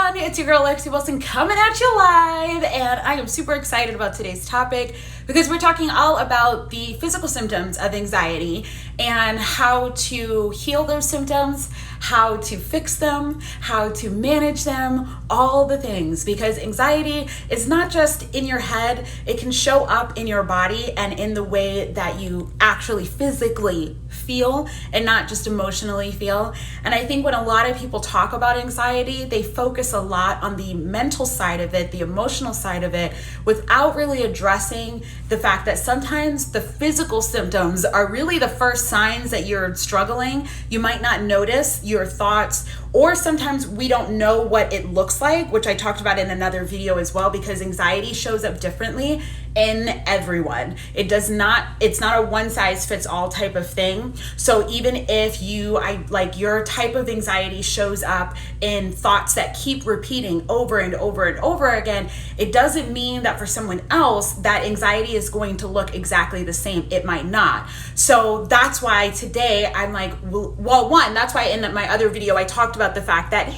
everyone, it's your girl Lexi Wilson coming at you live, and I am super excited about today's topic because we're talking all about the physical symptoms of anxiety and how to heal those symptoms, how to fix them, how to manage them, all the things, because anxiety is not just in your head, it can show up in your body and in the way that you actually physically feel and not just emotionally feel. And I think when a lot of people talk about anxiety, they focus a lot on the mental side of it, the emotional side of it, without really addressing the fact that sometimes the physical symptoms are really the first signs that you're struggling. You might not notice your thoughts, or sometimes we don't know what it looks like, which I talked about in another video as well, because anxiety shows up differently in everyone. It's not a one size fits all type of thing. So even if your type of anxiety shows up in thoughts that keep repeating over and over and over again, it doesn't mean that for someone else that anxiety is going to look exactly the same. It might not. So that's why today I'm like, that's why in my other video I talked about the fact that,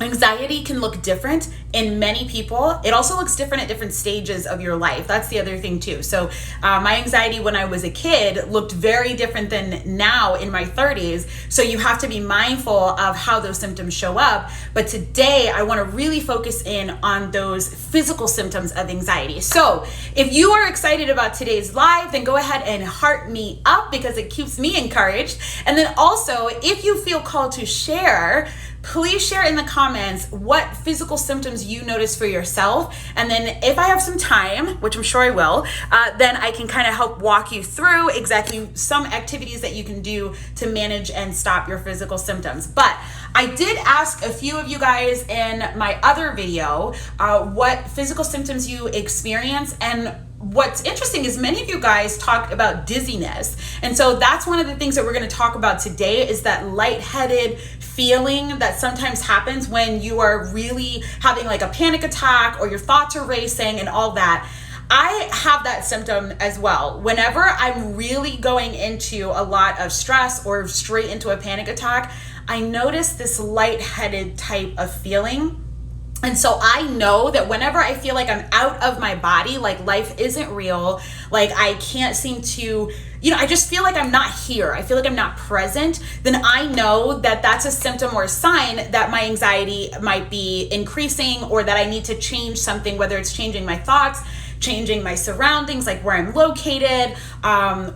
anxiety can look different in many people. It also looks different at different stages of your life. That's the other thing too. So my anxiety when I was a kid looked very different than now in my 30s. So you have to be mindful of how those symptoms show up. But today I want to really focus in on those physical symptoms of anxiety. So if you are excited about today's live, then go ahead and heart me up because it keeps me encouraged. And then also, if you feel called to share, please share in the comments what physical symptoms you notice for yourself. And then if I have some time, which I'm sure I will, then I can kind of help walk you through exactly some activities that you can do to manage and stop your physical symptoms. But I did ask a few of you guys in my other video what physical symptoms you experience, and what's interesting is many of you guys talked about dizziness. And so that's one of the things that we're going to talk about today, is that lightheaded feeling that sometimes happens when you are really having like a panic attack or your thoughts are racing and all that. I have that symptom as well. Whenever I'm really going into a lot of stress or straight into a panic attack, I notice this lightheaded type of feeling. And so I know that whenever I feel like I'm out of my body, like life isn't real, like I can't seem to, I just feel like I'm not here. I feel like I'm not present. Then I know that that's a symptom or a sign that my anxiety might be increasing, or that I need to change something, whether it's changing my thoughts, changing my surroundings, like where I'm located,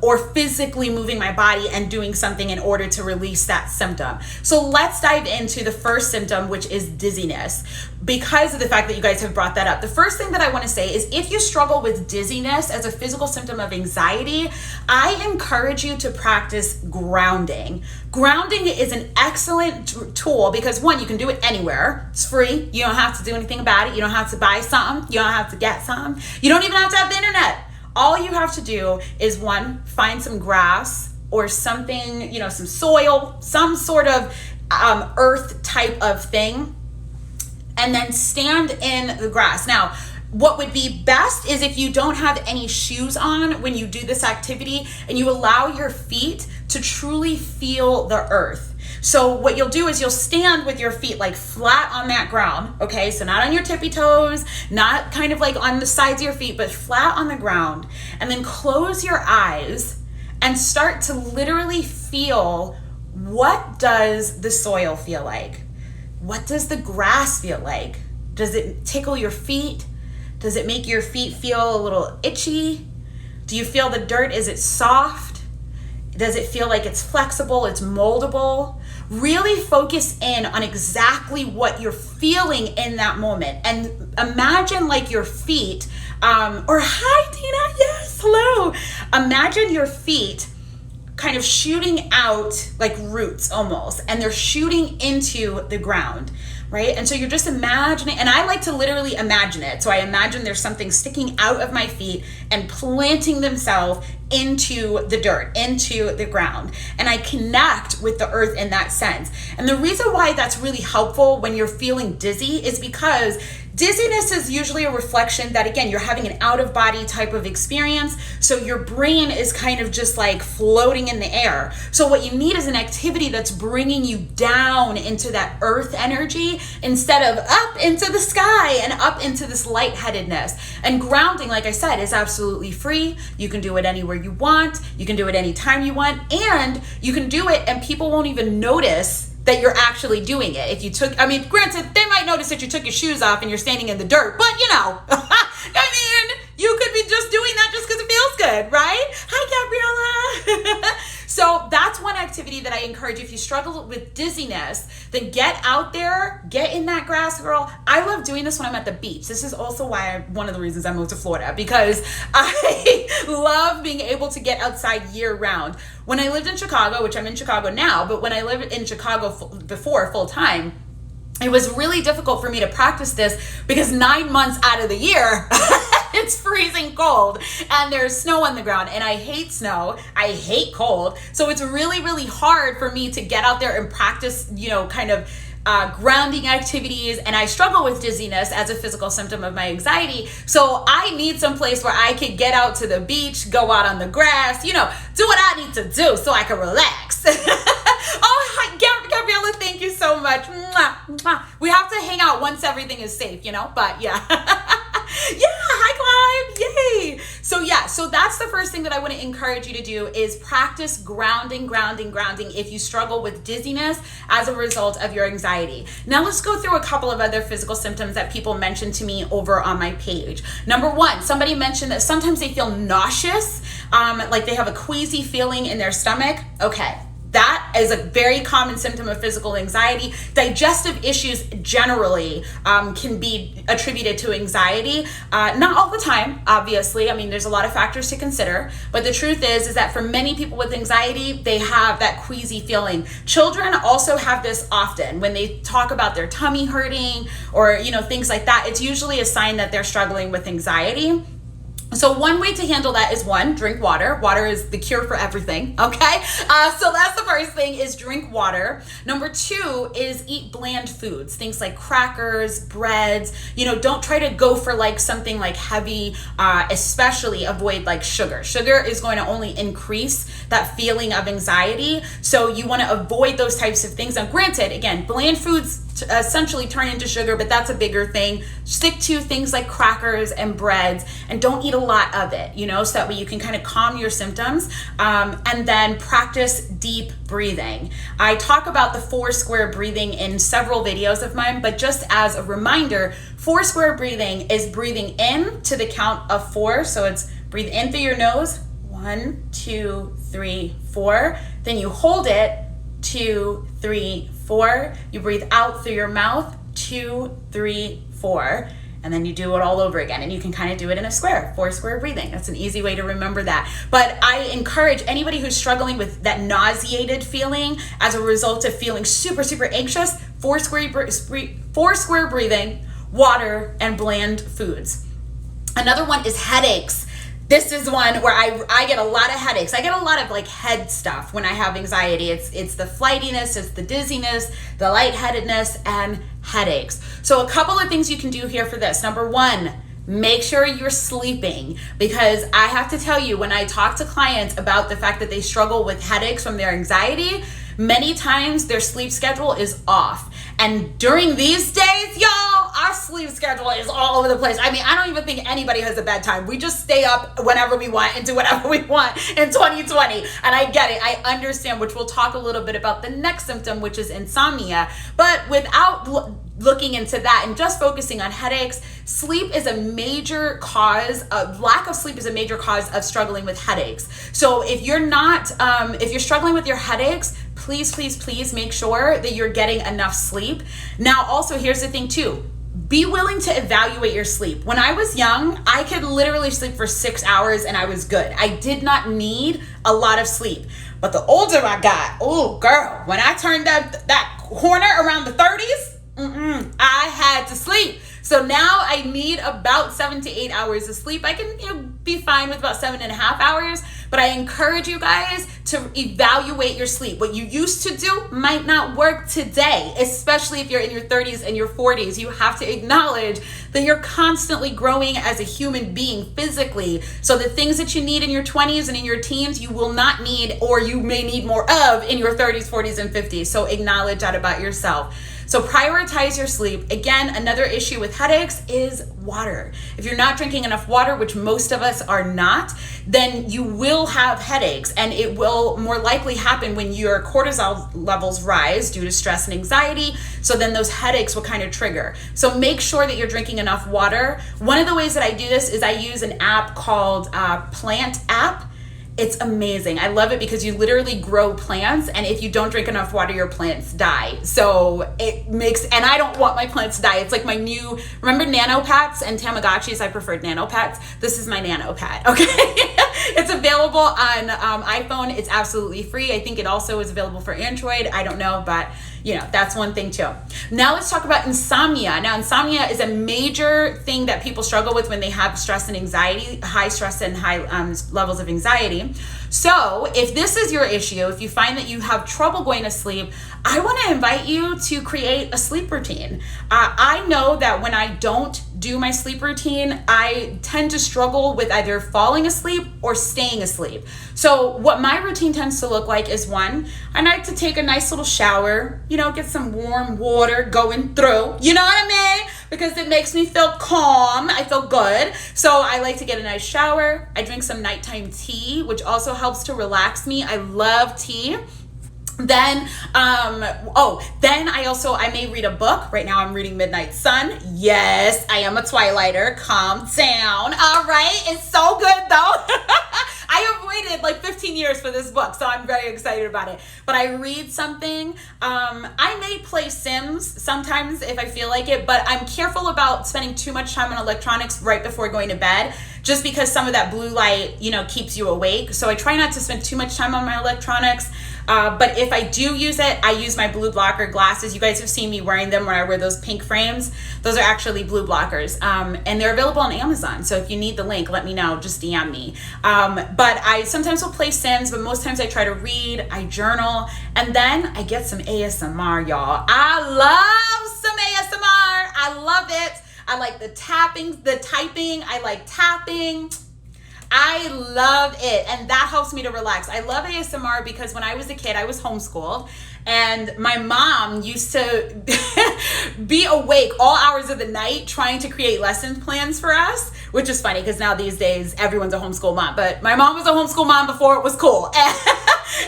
or physically moving my body and doing something in order to release that symptom. So let's dive into the first symptom, which is dizziness. Because of the fact that you guys have brought that up, the first thing that I want to say is, if you struggle with dizziness as a physical symptom of anxiety, I encourage you to practice grounding. Grounding is an excellent tool because, one, you can do it anywhere. It's free. You don't have to do anything about it. You don't have to buy something. You don't have to get something. You don't even have to have the internet. All you have to do is, one, find some grass or something, some soil, some sort of earth type of thing, and then stand in the grass. Now, what would be best is if you don't have any shoes on when you do this activity and you allow your feet to truly feel the earth. So what you'll do is you'll stand with your feet like flat on that ground, okay? So not on your tippy toes, not kind of like on the sides of your feet, but flat on the ground. And then close your eyes and start to literally feel, what does the soil feel like? What does the grass feel like? Does it tickle your feet? Does it make your feet feel a little itchy? Do you feel the dirt? Is it soft? Does it feel like it's flexible, it's moldable? Really focus in on exactly what you're feeling in that moment. And imagine like your feet, or hi Tina, yes, hello. Imagine your feet kind of shooting out like roots almost, and they're shooting into the ground, right? And so you're just imagining, and I like to literally imagine it. So I imagine there's something sticking out of my feet and planting themselves into the dirt, into the ground. And I connect with the earth in that sense. And the reason why that's really helpful when you're feeling dizzy is because Dizziness is usually a reflection that, again, you're having an out of body type of experience. So your brain is kind of just like floating in the air. So what you need is an activity that's bringing you down into that earth energy instead of up into the sky and up into this lightheadedness. And grounding, like I said, is absolutely free. You can do it anywhere you want. You can do it anytime you want. And you can do it and people won't even notice that you're actually doing it. If you took, I mean, granted, they might notice that you took your shoes off and you're standing in the dirt, but you know, I mean, you could be just doing that just because it feels good, right? Hi, Gabriella. So that's one activity that I encourage. If you struggle with dizziness, then get out there, get in that grass, girl. I love doing this when I'm at the beach. This is also why one of the reasons I moved to Florida, because I love being able to get outside year round. When I lived in Chicago, which I'm in Chicago now, but when I lived in Chicago before full time, it was really difficult for me to practice this because 9 months out of the year, it's freezing cold and there's snow on the ground, and I hate snow. I hate cold. So it's really, really hard for me to get out there and practice, you know, kind of grounding activities. And I struggle with dizziness as a physical symptom of my anxiety. So I need some place where I can get out to the beach, go out on the grass, you know, do what I need to do so I can relax. Oh, hi, Gabriella, thank you so much. Mwah, mwah. We have to hang out once everything is safe, you know, but yeah. Yeah, hi Clive, yay. So that's the first thing that I want to encourage you to do is practice grounding if you struggle with dizziness as a result of your anxiety. Now let's go through a couple of other physical symptoms that people mentioned to me over on my page. Number one, somebody mentioned that sometimes they feel nauseous, like they have a queasy feeling in their stomach. Okay. That is a very common symptom of physical anxiety. Digestive issues generally can be attributed to anxiety. Not all the time, obviously. I mean, there's a lot of factors to consider. But the truth is that for many people with anxiety, they have that queasy feeling. Children also have this often. When they talk about their tummy hurting or, you know, things like that, it's usually a sign that they're struggling with anxiety. So one way to handle that is one, drink water. Water is the cure for everything, okay? So that's the first thing is drink water. Number two is eat bland foods, things like crackers, breads. You know, don't try to go for like something like heavy, especially avoid like sugar. Sugar is going to only increase that feeling of anxiety. So you want to avoid those types of things. Now granted, again, bland foods essentially turn into sugar, but that's a bigger thing. Stick to things like crackers and breads and don't eat a lot of it, you know, so that way you can kind of calm your symptoms. And then practice deep breathing. I talk about the 4 square breathing in several videos of mine, but just as a reminder, 4 square breathing is breathing in to the count of 4. So it's breathe in through your nose, 1, 2, 3, 4. Then you hold it, 2, 3, 4. You breathe out through your mouth, 2, 3, 4. And then you do it all over again. And you can kind of do it in a square, 4 square breathing. That's an easy way to remember that. But I encourage anybody who's struggling with that nauseated feeling as a result of feeling super, super anxious, 4 square breathing, water, and bland foods. Another one is headaches. This is one where I get a lot of headaches. I get a lot of like head stuff when I have anxiety. It's the flightiness, it's the dizziness, the lightheadedness, and headaches. So a couple of things you can do here for this. Number one, make sure you're sleeping, because I have to tell you, when I talk to clients about the fact that they struggle with headaches from their anxiety, many times their sleep schedule is off. And during these days, y'all, our sleep schedule is all over the place. I mean, I don't even think anybody has a bedtime. We just stay up whenever we want and do whatever we want in 2020. And I get it. I understand, which we'll talk a little bit about the next symptom, which is insomnia. But without looking into that and just focusing on headaches, sleep is a major cause of lack of sleep is a major cause of struggling with headaches. So if you're struggling with your headaches, please make sure that you're getting enough sleep. Now, also, here's the thing too. Be willing to evaluate your sleep. When I was young, I could literally sleep for 6 hours and I was good. I did not need a lot of sleep. But the older I got, oh girl, when I turned that corner around the 30s, I had to sleep. So now I need about 7 to 8 hours of sleep. I can be fine with about 7.5 hours, but I encourage you guys to evaluate your sleep. What you used to do might not work today, especially if you're in your 30s and your 40s. You have to acknowledge that you're constantly growing as a human being physically. So the things that you need in your 20s and in your teens, you will not need, or you may need more of in your 30s, 40s, and 50s. So acknowledge that about yourself. So prioritize your sleep. Again, another issue with headaches is water. If you're not drinking enough water, which most of us are not, then you will have headaches, and it will more likely happen when your cortisol levels rise due to stress and anxiety. So then those headaches will kind of trigger. So make sure that you're drinking enough water. One of the ways that I do this is I use an app called Plant App. It's amazing. I love it because you literally grow plants, and if you don't drink enough water, your plants die. So it makes, and I don't want my plants to die. It's like my new, remember Nano Pats and Tamagotchis? I preferred Nano Pats. This is my Nano Pat, okay? It's available on iPhone. It's absolutely free. I think it also is available for Android. I don't know, but that's one thing too. Now let's talk about insomnia. Now, insomnia is a major thing that people struggle with when they have stress and anxiety, high stress and high levels of anxiety. So if this is your issue, if you find that you have trouble going to sleep, I want to invite you to create a sleep routine. I know that when I don't do my sleep routine, I tend to struggle with either falling asleep or staying asleep. So what my routine tends to look like is, one, I like to take a nice little shower, get some warm water going through, you know what I mean? Because it makes me feel calm. I feel good. So I like to get a nice shower. I drink some nighttime tea, which also helps to relax me. I love tea. Then, I may read a book. Right now I'm reading Midnight Sun. Yes, I am a Twilighter. Calm down. All right. It's so good though. I have waited like 15 years for this book, so I'm very excited about it. But I read something. I may play Sims sometimes if I feel like it, but I'm careful about spending too much time on electronics right before going to bed, just because some of that blue light, keeps you awake. So I try not to spend too much time on my electronics. But if I do use it, I use my blue blocker glasses. You guys have seen me wearing them when I wear those pink frames. Those are actually blue blockers. And they're available on Amazon. So if you need the link, let me know. Just DM me. But I sometimes will play Sims, but most times I try to read, I journal, and then I get some ASMR, y'all. I love some ASMR. I love it. I like the typing. I like tapping. I love it, and that helps me to relax. I love ASMR because when I was a kid, I was homeschooled, and my mom used to be awake all hours of the night trying to create lesson plans for us, which is funny because now these days everyone's a homeschool mom, but my mom was a homeschool mom before it was cool.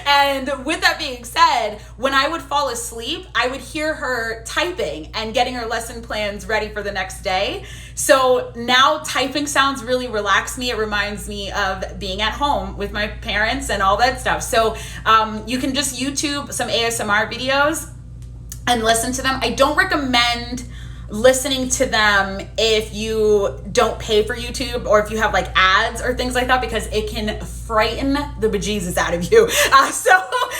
And with that being said, when I would fall asleep, I would hear her typing and getting her lesson plans ready for the next day. So now typing sounds really relax me. It reminds me of being at home with my parents and all that stuff. So you can just YouTube some ASMR videos and listen to them. I don't recommend listening to them if you don't pay for YouTube or if you have like ads or things like that, because it can frighten the bejesus out of you.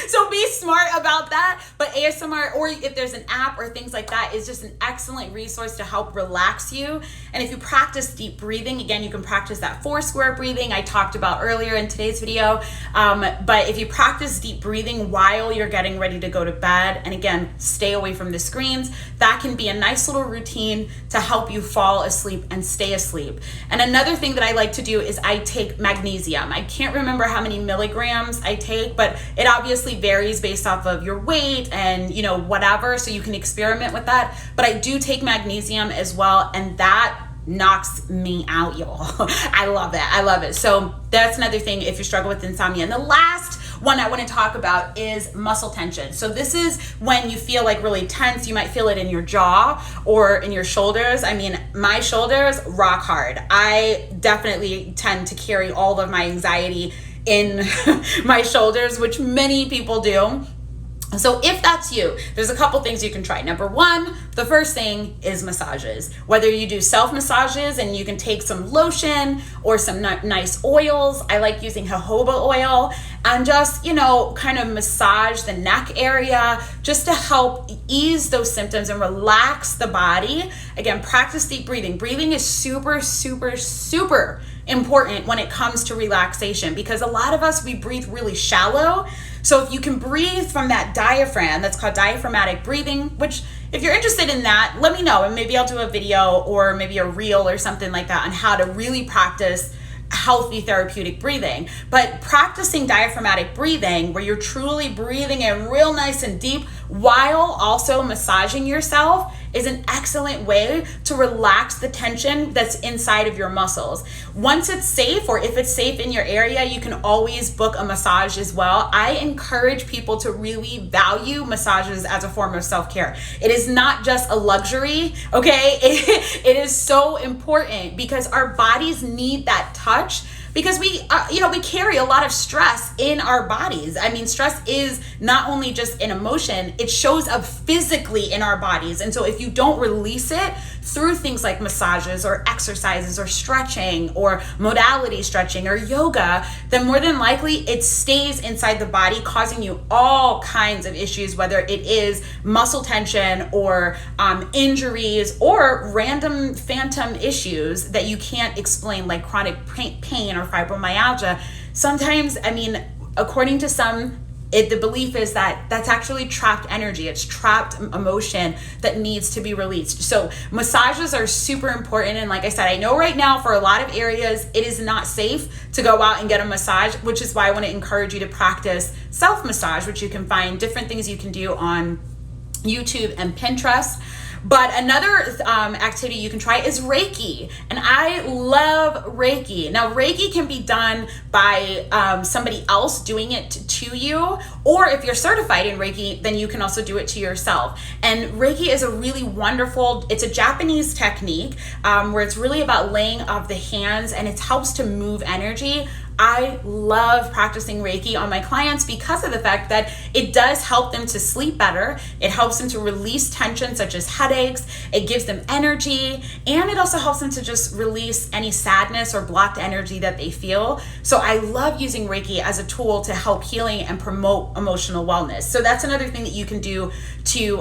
So be smart about that. But ASMR, or if there's an app or things like that, is just an excellent resource to help relax you. And if you practice deep breathing, again, you can practice that 4-square breathing I talked about earlier in today's video. But if you practice deep breathing while you're getting ready to go to bed, and again, stay away from the screens, that can be a nice little routine to help you fall asleep and stay asleep. And another thing that I like to do is I take magnesium. I can't remember how many milligrams I take, but it obviously varies based off of your weight and whatever, so you can experiment with that. But I do take magnesium as well, and that knocks me out, y'all. I love it. So that's another thing if you struggle with insomnia. And the last one I want to talk about is muscle tension. So this is when you feel like really tense. You might feel it in your jaw or in your shoulders. I mean, my shoulders rock hard. I definitely tend to carry all of my anxiety in my shoulders, which many people do. So if that's you, there's a couple things you can try. Number one, the first thing is massages. Whether you do self massages and you can take some lotion or some nice oils. I like using jojoba oil and just, kind of massage the neck area just to help ease those symptoms and relax the body. Again, practice deep breathing. Breathing is super, super, super important when it comes to relaxation, because a lot of us, we breathe really shallow. So if you can breathe from that diaphragm, that's called diaphragmatic breathing, which if you're interested in that, let me know, and maybe I'll do a video or maybe a reel or something like that on how to really practice healthy therapeutic breathing. But practicing diaphragmatic breathing, where you're truly breathing in real nice and deep while also massaging yourself, is an excellent way to relax the tension that's inside of your muscles. Once it's safe, or if it's safe in your area, you can always book a massage as well. I encourage people to really value massages as a form of self-care. It is not just a luxury, okay? It is so important because our bodies need that touch. Because we carry a lot of stress in our bodies. I mean, stress is not only just an emotion, it shows up physically in our bodies. And so if you don't release it through things like massages or exercises or stretching or modality stretching or yoga, then more than likely it stays inside the body, causing you all kinds of issues, whether it is muscle tension or injuries or random phantom issues that you can't explain, like chronic pain or fibromyalgia. Sometimes, I mean, according to some, the belief is that that's actually trapped energy. It's trapped emotion that needs to be released. So massages are super important. And like I said, I know right now for a lot of areas, it is not safe to go out and get a massage, which is why I want to encourage you to practice self-massage, which you can find different things you can do on YouTube and Pinterest. But another activity you can try is Reiki. And I love Reiki. Now, Reiki can be done by somebody else doing it to you. Or if you're certified in Reiki, then you can also do it to yourself. And Reiki is a really wonderful, it's a Japanese technique where it's really about laying of the hands, and it helps to move energy. I love practicing Reiki on my clients because of the fact that it does help them to sleep better. It helps them to release tension such as headaches. It gives them energy, and it also helps them to just release any sadness or blocked energy that they feel. So I love using Reiki as a tool to help healing and promote emotional wellness. So that's another thing that you can do to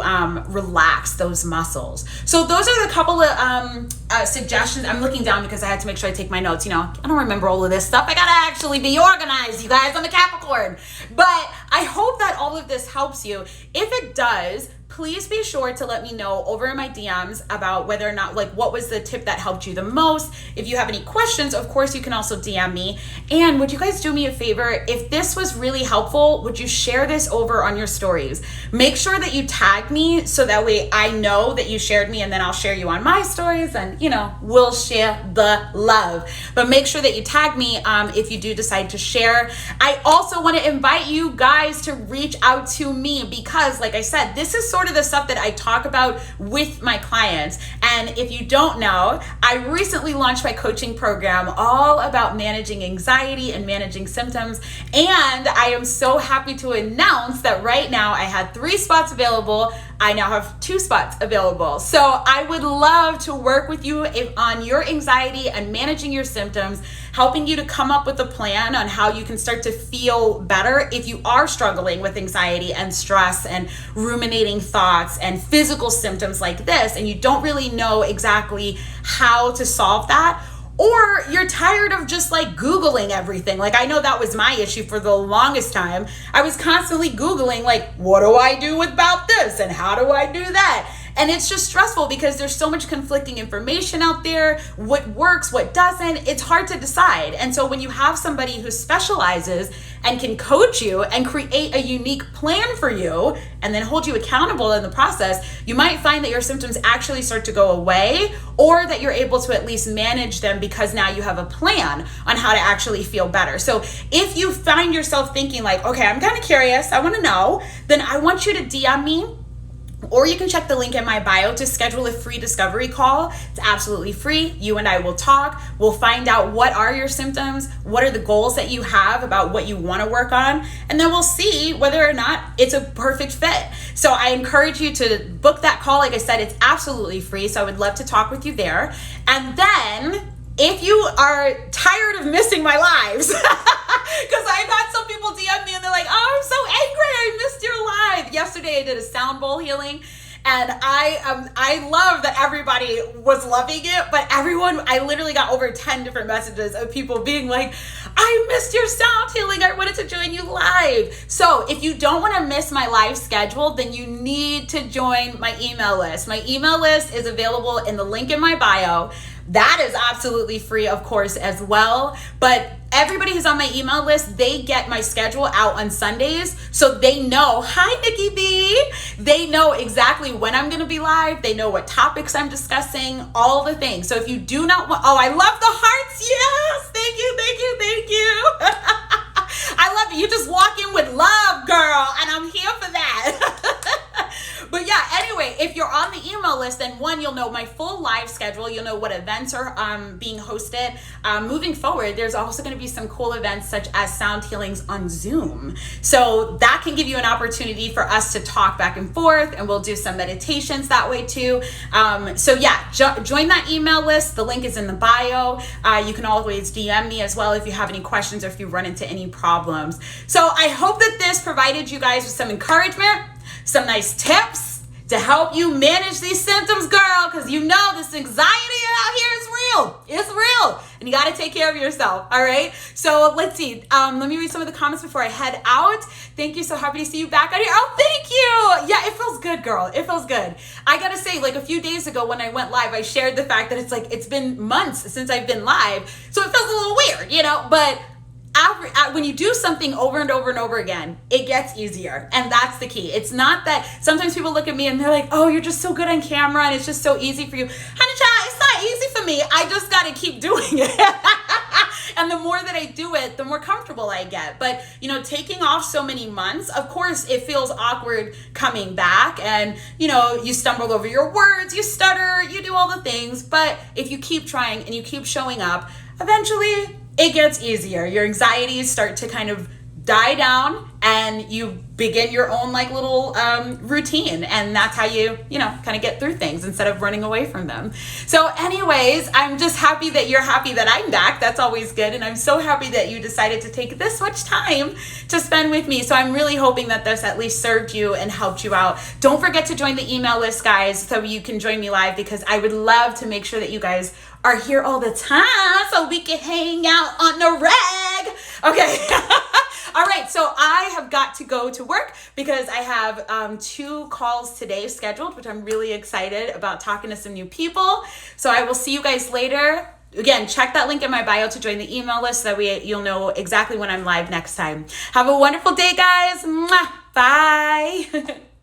relax those muscles. So those are the couple of suggestions. I'm looking down because I had to make sure I take my notes. You know, I don't remember all of this stuff. I gotta actually be organized, you guys. I'm a Capricorn. But I hope that all of this helps you. If it does, please be sure to let me know over in my DMs about whether or not, like, what was the tip that helped you the most. If you have any questions, of course, you can also DM me. And would you guys do me a favor? If this was really helpful, would you share this over on your stories? Make sure that you tag me so that way I know that you shared me, and then I'll share you on my stories, and, you know, we'll share the love. But make sure that you tag me if you do decide to share. I also want to invite you guys to reach out to me because, like I said, this is sort of the stuff that I talk about with my clients. And if you don't know, I recently launched my coaching program all about managing anxiety and managing symptoms. And I am so happy to announce that right now I had 3 spots available. I now have 2 spots available. So I would love to work with you on your anxiety and managing your symptoms, helping you to come up with a plan on how you can start to feel better if you are struggling with anxiety and stress and ruminating thoughts and physical symptoms like this, and you don't really know exactly how to solve that. Or you're tired of just like Googling everything. Like, I know that was my issue for the longest time. I was constantly Googling, like, what do I do about this? And how do I do that? And it's just stressful because there's so much conflicting information out there. What works, what doesn't, it's hard to decide. And so when you have somebody who specializes and can coach you and create a unique plan for you and then hold you accountable in the process, you might find that your symptoms actually start to go away, or that you're able to at least manage them because now you have a plan on how to actually feel better. So if you find yourself thinking like, okay, I'm kind of curious, I want to know, then I want you to DM me. Or you can check the link in my bio to schedule a free discovery call. It's absolutely free. You and I will talk. We'll find out what are your symptoms, what are the goals that you have about what you want to work on, and then we'll see whether or not it's a perfect fit. So I encourage you to book that call. Like I said, it's absolutely free, so I would love to talk with you there. And then if you are tired of missing my lives, because I've had some people DM me and they're like, oh, I'm so angry, I missed your live. Yesterday I did a sound bowl healing, And I love that everybody was loving it, but I literally got over 10 different messages of people being like, I missed your sound healing. I wanted to join you live. So if you don't want to miss my live schedule, then you need to join my email list. My email list is available in the link in my bio. That is absolutely free, of course, as well. But everybody who's on my email list, they get my schedule out on Sundays. So they know, hi, Nikki B. They know exactly when I'm going to be live. They know what topics I'm discussing, all the things. So if you do not want, I love the hearts. Yes. Thank you. Thank you. Thank you. I love it. You just walk in with love, girl. And I'm here for that. But yeah, anyway, if you're on the email list, then one, you'll know my full live schedule. You'll know what events are being hosted. Moving forward, there's also going to be some cool events such as sound healings on Zoom. So that can give you an opportunity for us to talk back and forth, and we'll do some meditations that way too. So yeah, join that email list. The link is in the bio. You can always DM me as well if you have any questions or if you run into any problems. So I hope that this provided you guys with some encouragement, some nice tips to help you manage these symptoms, girl, because you know this anxiety out here is real. It's real. And you got to take care of yourself. All right. So let's see. Let me read some of the comments before I head out. Thank you. So happy to see you back out here. Oh, thank you. Yeah, it feels good, girl. It feels good. I got to say, like a few days ago when I went live, I shared the fact that it's been months since I've been live. So it feels a little weird, but when you do something over and over and over again, it gets easier. And that's the key. It's not that sometimes people look at me and they're like, oh, you're just so good on camera and it's just so easy for you. Honey child, it's not easy for me. I just got to keep doing it. And the more that I do it, the more comfortable I get. But, taking off so many months, of course, it feels awkward coming back. And, you stumble over your words, you stutter, you do all the things. But if you keep trying and you keep showing up, eventually it gets easier. Your anxieties start to kind of die down and you begin your own little routine. And that's how you kind of get through things instead of running away from them. So anyways, I'm just happy that you're happy that I'm back. That's always good. And I'm so happy that you decided to take this much time to spend with me. So I'm really hoping that this at least served you and helped you out. Don't forget to join the email list, guys, so you can join me live, because I would love to make sure that you guys are here all the time so we can hang out on the reg. Okay. All right, so I have got to go to work because I have 2 calls today scheduled, which I'm really excited about, talking to some new people. So I will see you guys later. Again, check that link in my bio to join the email list so that you'll know exactly when I'm live next time. Have a wonderful day, guys. Mwah. Bye.